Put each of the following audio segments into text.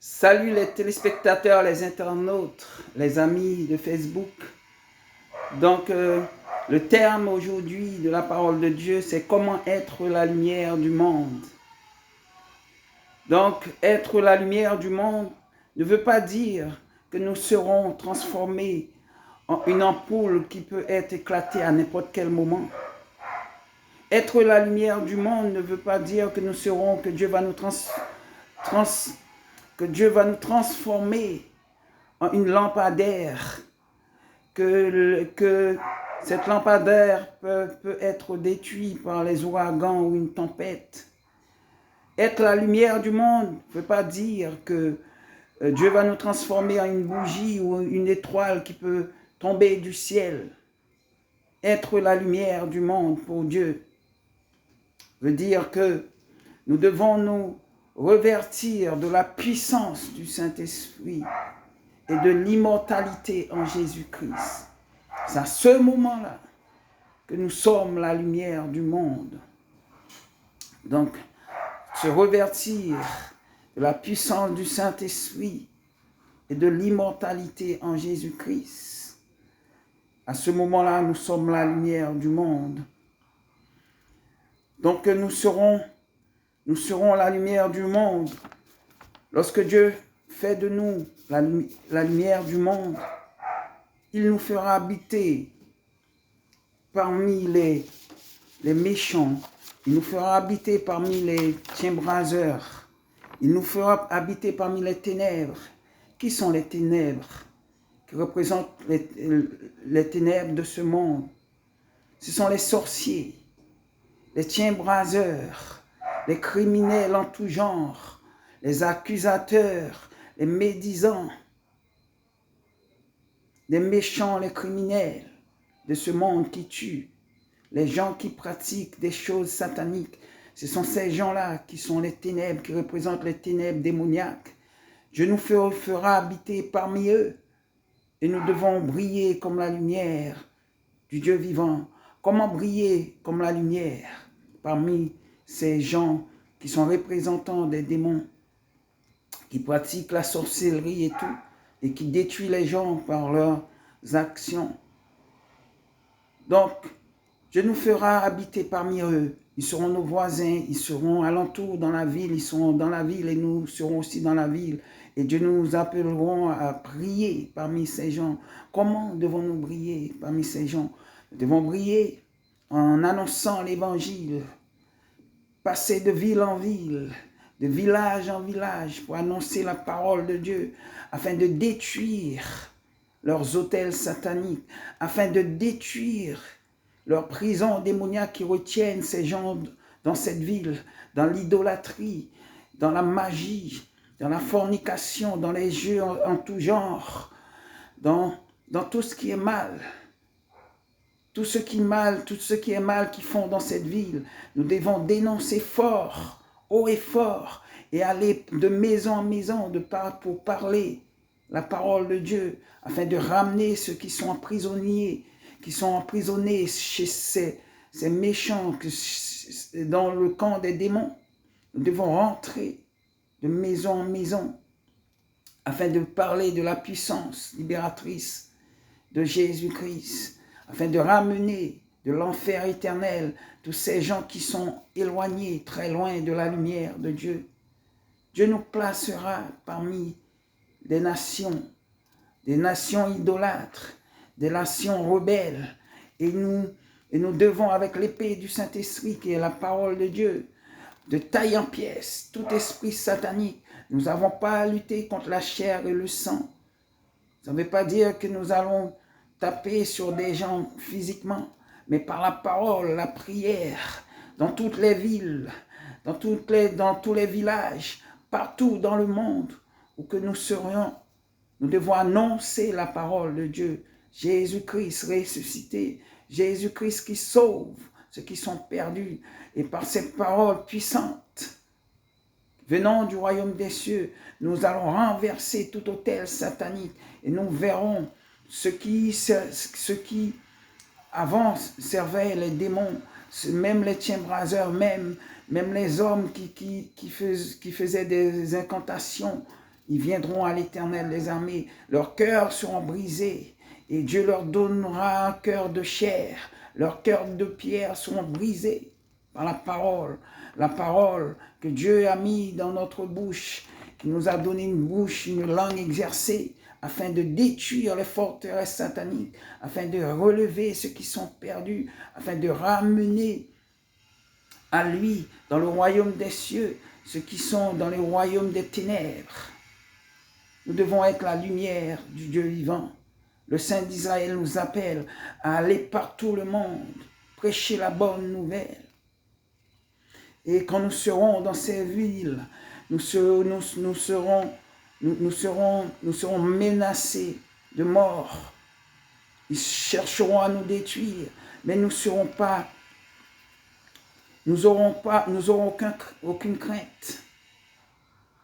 Salut les téléspectateurs, les internautes, les amis de Facebook. Donc, le terme aujourd'hui de la parole de Dieu, c'est comment être la lumière du monde. Donc, être la lumière du monde ne veut pas dire que nous serons transformés en une ampoule qui peut être éclatée à n'importe quel moment. Être la lumière du monde ne veut pas dire que que Dieu va nous transformer en une lampadaire, que cette lampadaire peut être détruite par les ouragans ou une tempête. Être la lumière du monde ne veut pas dire que Dieu va nous transformer en une bougie ou une étoile qui peut tomber du ciel. Être la lumière du monde pour Dieu veut dire que nous devons nous revêtir de la puissance du Saint-Esprit et de l'immortalité en Jésus-Christ. C'est à ce moment-là que nous sommes la lumière du monde. Donc, se revêtir de la puissance du Saint-Esprit et de l'immortalité en Jésus-Christ. À ce moment-là, nous sommes la lumière du monde. Donc, nous serons la lumière du monde. Lorsque Dieu fait de nous la lumière du monde, il nous fera habiter parmi les méchants. Il nous fera habiter parmi les tiens-braseurs. Il nous fera habiter parmi les ténèbres. Qui sont les ténèbres? Qui représentent les ténèbres de ce monde. Ce sont les sorciers, les tiens-braseurs, les criminels en tout genre, les accusateurs, les médisants, les méchants, les criminels de ce monde qui tuent, les gens qui pratiquent des choses sataniques. Ce sont ces gens-là qui sont les ténèbres, qui représentent les ténèbres démoniaques. Dieu nous fera habiter parmi eux et nous devons briller comme la lumière du Dieu vivant. Comment briller comme la lumière parmi ces gens qui sont représentants des démons, qui pratiquent la sorcellerie et tout, et qui détruisent les gens par leurs actions. Donc, Dieu nous fera habiter parmi eux. Ils seront nos voisins, ils seront alentour dans la ville, ils seront dans la ville et nous serons aussi dans la ville. Et Dieu nous appellerons à prier parmi ces gens. Comment devons-nous briller parmi ces gens? Nous devons briller en annonçant l'évangile, passer de ville en ville, de village en village pour annoncer la parole de Dieu, afin de détruire leurs autels sataniques, afin de détruire leurs prisons démoniaques qui retiennent ces gens dans cette ville, dans l'idolâtrie, dans la magie, dans la fornication, dans les jeux en tout genre, dans tout ce qui est mal. Tout ce qui est mal qu'ils font dans cette ville, nous devons dénoncer fort, haut et fort, et aller de maison en maison pour parler la parole de Dieu, afin de ramener ceux qui sont emprisonnés chez ces méchants, dans le camp des démons. Nous devons rentrer de maison en maison, afin de parler de la puissance libératrice de Jésus-Christ, afin de ramener de l'enfer éternel tous ces gens qui sont éloignés, très loin de la lumière de Dieu. Dieu nous placera parmi des nations idolâtres, des nations rebelles, et nous devons, avec l'épée du Saint-Esprit, qui est la parole de Dieu, de tailler en pièces tout esprit satanique. Nous n'avons pas à lutter contre la chair et le sang. Ça ne veut pas dire que nous allons taper sur des gens physiquement, mais par la parole, la prière, dans toutes les villes, dans tous les villages, partout dans le monde où que nous serions, nous devons annoncer la parole de Dieu. Jésus-Christ ressuscité, Jésus-Christ qui sauve ceux qui sont perdus, et par cette parole puissante, venant du royaume des cieux, nous allons renverser tout autel satanique et nous verrons ce qui avant servaient les démons, même les tiens-braseurs, même les hommes qui faisaient des incantations, Ils viendront à l'Éternel des armées. Leurs cœurs seront brisés et Dieu leur donnera un cœur de chair. Leurs cœurs de pierre seront brisés par la parole que Dieu a mis dans notre bouche, qui nous a donné une bouche, une langue exercée, afin de détruire les forteresses sataniques, afin de relever ceux qui sont perdus, afin de ramener à lui, dans le royaume des cieux, ceux qui sont dans le royaume des ténèbres. Nous devons être la lumière du Dieu vivant. Le Saint d'Israël nous appelle à aller partout le monde, prêcher la bonne nouvelle. Et quand nous serons dans ces villes, nous serons menacés de mort. Ils chercheront à nous détruire, mais nous n'aurons aucune crainte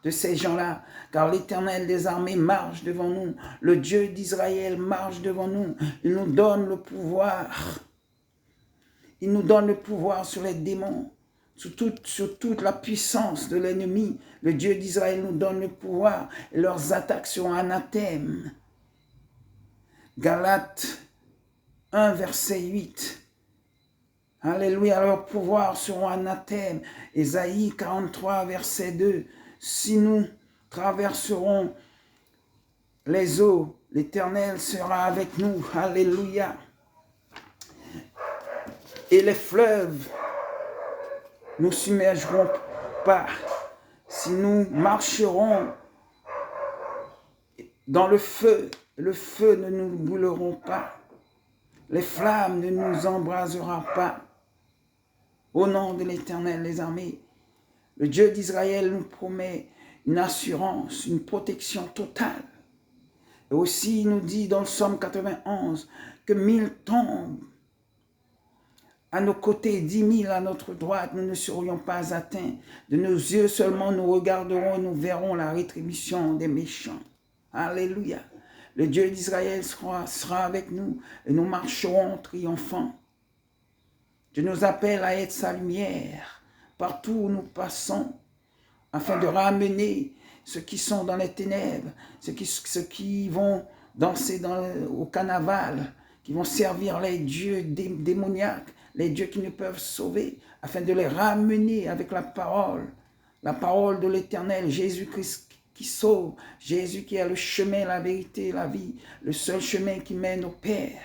de ces gens-là, car l'Éternel des armées marche devant nous, le Dieu d'Israël marche devant nous, il nous donne le pouvoir, sur les démons, sur toute la puissance de l'ennemi. Le Dieu d'Israël nous donne le pouvoir et leurs attaques seront anathèmes. Galates 1, verset 8. Alléluia, leurs pouvoirs seront anathèmes. Ésaïe 43, verset 2. Si nous traverserons les eaux, l'Éternel sera avec nous. Alléluia. Et les fleuves nous submergeront pas. Si nous marcherons dans le feu ne nous brûleront pas. Les flammes ne nous embraseront pas. Au nom de l'Éternel des armées, le Dieu d'Israël nous promet une assurance, une protection totale. Et aussi, il nous dit dans le psaume 91 que 1000 tombent à nos côtés, 10 000 à notre droite, nous ne serions pas atteints. De nos yeux seulement, nous regarderons et nous verrons la rétribution des méchants. Alléluia. Le Dieu d'Israël sera avec nous et nous marcherons triomphants. Dieu nous appelle à être sa lumière partout où nous passons, afin de ramener ceux qui sont dans les ténèbres, ceux qui vont danser au carnaval, qui vont servir les dieux démoniaques, les dieux qui ne peuvent sauver, afin de les ramener avec la parole de l'Éternel, Jésus-Christ qui sauve, Jésus qui est le chemin, la vérité, la vie, le seul chemin qui mène au Père.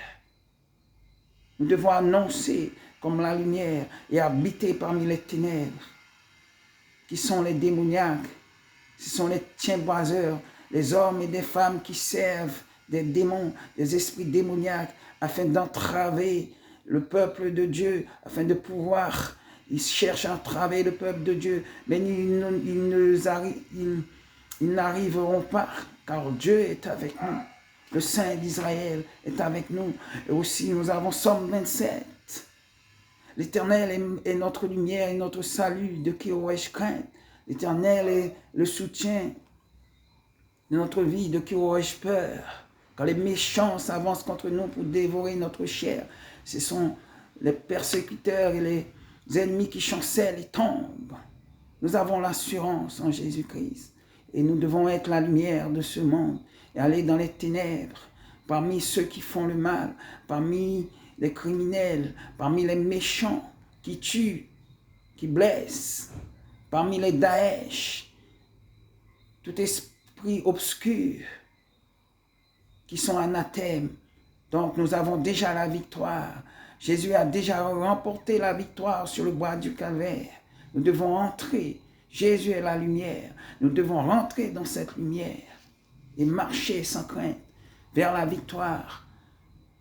Nous devons annoncer comme la lumière et habiter parmi les ténèbres, qui sont les démoniaques, ce sont les tiens-boiseurs, les hommes et des femmes qui servent des démons, des esprits démoniaques, afin d'entraver le peuple de Dieu, afin de pouvoir, ils cherchent à entraver le peuple de Dieu, mais ils n'arriveront pas, car Dieu est avec nous. Le Saint d'Israël est avec nous. Et aussi, nous avons Somme 27. L'Éternel est notre lumière et notre salut, de qui aurais-je crainte? L'Éternel est le soutien de notre vie, de qui aurais-je peur? Quand les méchants s'avancent contre nous pour dévorer notre chair, ce sont les persécuteurs et les ennemis qui chancellent et tombent. Nous avons l'assurance en Jésus-Christ. Et nous devons être la lumière de ce monde et aller dans les ténèbres, parmi ceux qui font le mal, parmi les criminels, parmi les méchants qui tuent, qui blessent, parmi les Daesh, tout esprit obscur qui sont anathèmes. Donc nous avons déjà la victoire. Jésus a déjà remporté la victoire sur le bois du Calvaire. Nous devons entrer. Jésus est la lumière. Nous devons rentrer dans cette lumière et marcher sans crainte vers la victoire.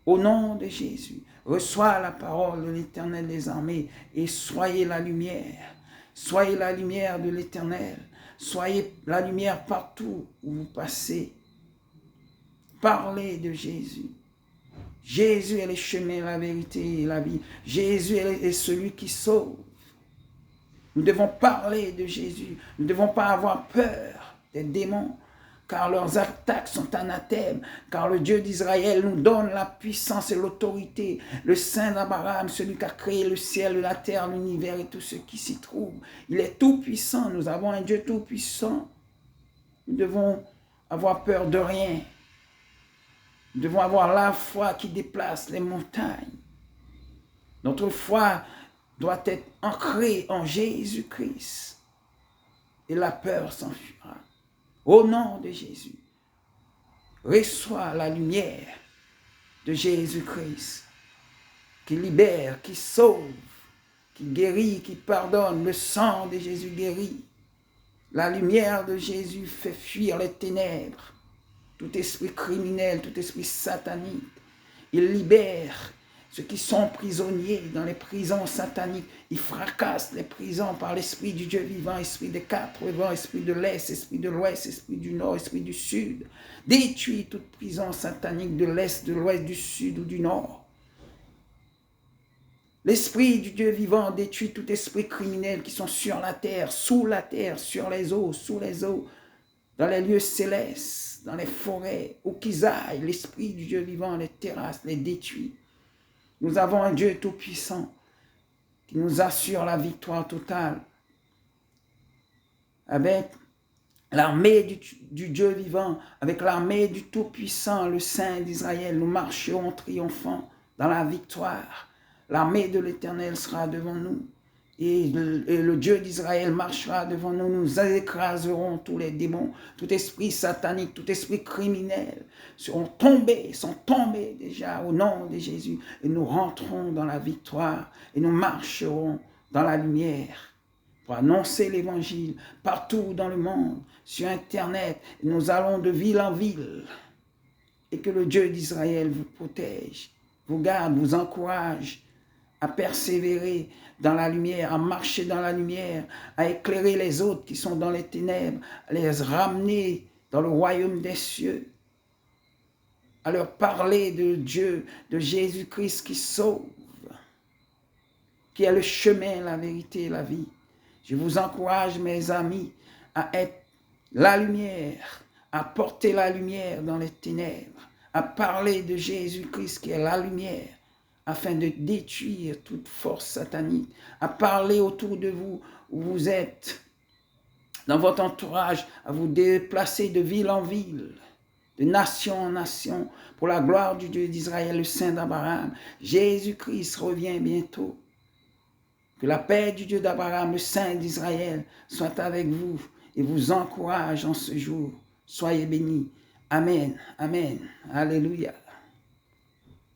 Au nom de Jésus, reçois la parole de l'Éternel des armées et soyez la lumière. Soyez la lumière de l'Éternel. Soyez la lumière partout où vous passez. Parlez de Jésus. Jésus est le chemin, la vérité et la vie. Jésus est celui qui sauve. Nous devons parler de Jésus. Nous ne devons pas avoir peur des démons, car leurs attaques sont anathèmes, car le Dieu d'Israël nous donne la puissance et l'autorité. Le Saint d'Abraham, celui qui a créé le ciel, la terre, l'univers et tout ce qui s'y trouve. Il est tout puissant. Nous avons un Dieu tout puissant. Nous devons avoir peur de rien. Nous devons avoir la foi qui déplace les montagnes. Notre foi doit être ancrée en Jésus-Christ. Et la peur s'enfuira. Au nom de Jésus, reçois la lumière de Jésus-Christ qui libère, qui sauve, qui guérit, qui pardonne. Le sang de Jésus guérit. La lumière de Jésus fait fuir les ténèbres. Tout esprit criminel, tout esprit satanique. Il libère ceux qui sont prisonniers dans les prisons sataniques. Il fracasse les prisons par l'esprit du Dieu vivant, esprit des quatre vents, esprit de l'Est, esprit de l'Ouest, esprit du Nord, esprit du Sud. Détruit toute prison satanique de l'Est, de l'Ouest, du Sud ou du Nord. L'esprit du Dieu vivant détruit tout esprit criminel qui sont sur la terre, sur les eaux, sous les eaux, dans les lieux célestes, dans les forêts, où qu'ils aillent. L'esprit du Dieu vivant les terrasse, les détruit. Nous avons un Dieu tout-puissant qui nous assure la victoire totale. Avec l'armée du Dieu vivant, avec l'armée du Tout-Puissant, le Saint d'Israël, nous marcherons triomphants dans la victoire. L'armée de l'Éternel sera devant nous. Et le Dieu d'Israël marchera devant nous. Nous écraserons tous les démons, tout esprit satanique, tout esprit criminel sont tombés déjà au nom de Jésus. Et nous rentrons dans la victoire et nous marcherons dans la lumière pour annoncer l'évangile partout dans le monde, sur Internet. Et nous allons de ville en ville. Et que le Dieu d'Israël vous protège, vous garde, vous encourage à persévérer dans la lumière, à marcher dans la lumière, à éclairer les autres qui sont dans les ténèbres, à les ramener dans le royaume des cieux, à leur parler de Dieu, de Jésus-Christ qui sauve, qui est le chemin, la vérité et la vie. Je vous encourage, mes amis, à être la lumière, à porter la lumière dans les ténèbres, à parler de Jésus-Christ qui est la lumière, afin de détruire toute force satanique, à parler autour de vous où vous êtes, dans votre entourage, à vous déplacer de ville en ville, de nation en nation, pour la gloire du Dieu d'Israël, le Saint d'Abraham. Jésus-Christ revient bientôt. Que la paix du Dieu d'Abraham, le Saint d'Israël, soit avec vous et vous encourage en ce jour. Soyez bénis. Amen. Amen. Alléluia.